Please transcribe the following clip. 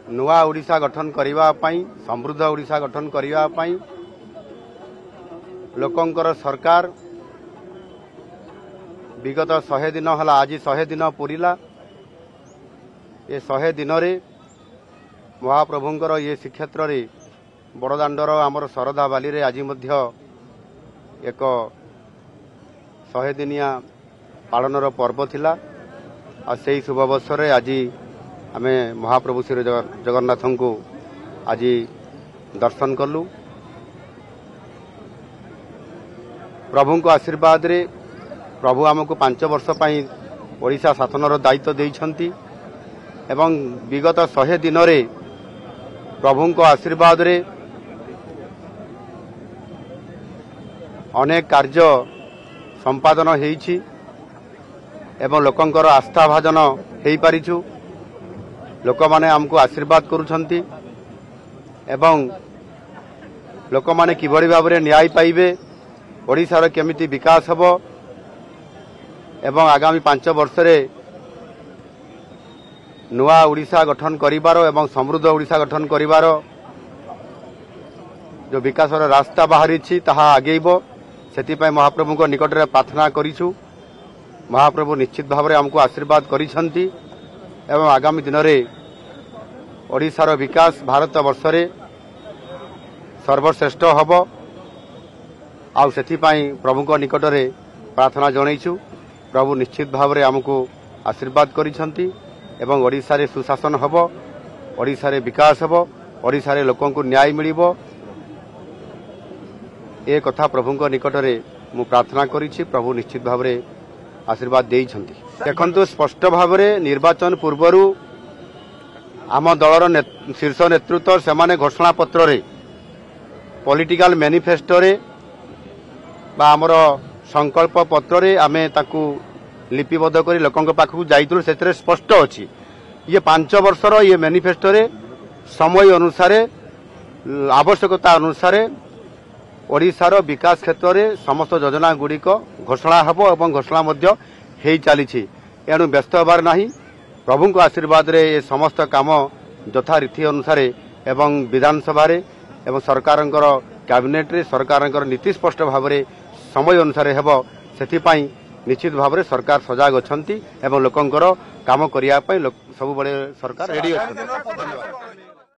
नुआ ओडिशा गठन करने समृद्ध ओडिशा गठन करने लोकंकर सरकार विगत 100 दिन है आज 100 दिन पूरीला ये 100 दिन महाप्रभुंकर ये श्रीक्षेत्र रे बड़दाण्डर आमर शरधा बाली रे आज एक 100 दिनिया पालनर पर्व थिला आ से शुभ अवसर रे आज आमे महाप्रभु श्री जगन्नाथ को आज दर्शन कलु। प्रभु को आशीर्वाद रे प्रभु आमको 5 वर्ष पई ओडिशा शासनर दायित्व देइछंती एवं विगत 100 दिन रे प्रभु को आशीर्वाद रे अनेक कार्य संपादन हेइछि एवं लोकंकर आस्था भाजन हेइ पारिछु। लोक माने हमको आशीर्वाद करुछंती एवं लोक माने किभଳି भाबरे न्याय पाइबे ओडिशार केमिति विकास हबो एवं आगामी 5 वर्ष रे नुआ ओडिशा गठन करिबार एवं समृद्ध ओडिशा गठन करिबार जो विकासर रास्ता बाहरी ताहा आगेइबो सेतिपय महाप्रभु को निकट रे प्रार्थना करिछु। महाप्रभु निश्चित भाव हमको आशीर्वाद करिछंती एवं आगामी दिन में ओडिशार विकास भारत वर्ष रे सर्वश्रेष्ठ हब आउ सेतिपय प्रभु को निकट रे प्रार्थना जणैछु। प्रभु निश्चित भाव हमको आशीर्वाद करिछंती एवं ओडिशा रे सुशासन हब ओडिशा रे विकास हब ओडिशा रे लोकन को न्याय मिलिबो ए कथा प्रभु को निकट रे मु प्रार्थना करिछि। प्रभु निश्चित भाव आशीर्वाद देइछंती। देखंतु स्पष्ट भाव निर्वाचन पूर्वरु आम दलर शीर्ष नेतृत्व से घोषणा पत्र रे पॉलिटिकल मैनिफेस्टो रे बा आमर संकल्प पत्र रे आमे ताकू लिपिबद्ध करी लोकंक पाखु जाइतु से स्पष्ट अछि ये 5 वर्षर ये मैनिफेस्टो रे समय अनुसार आवश्यकता अनुसार ओडिशार विकास क्षेत्र में समस्त योजना गुड़िक घोषणा हब और घोषणा मध्य हेई चली एणु व्यस्त होबार नहीं। प्रभु को आशीर्वाद रे ये समस्त काम यथा रीति अनुसार एवं विधानसभा एवं सरकार कैबिनेट रे सरकार नीति स्पष्ट भाव में समय अनुसार हेब सेथिपाई निश्चित भाव में सरकार सजाग अछंती एवं लोकंकर काम करिया पई सब बड़े सरकार रेडी अछंती।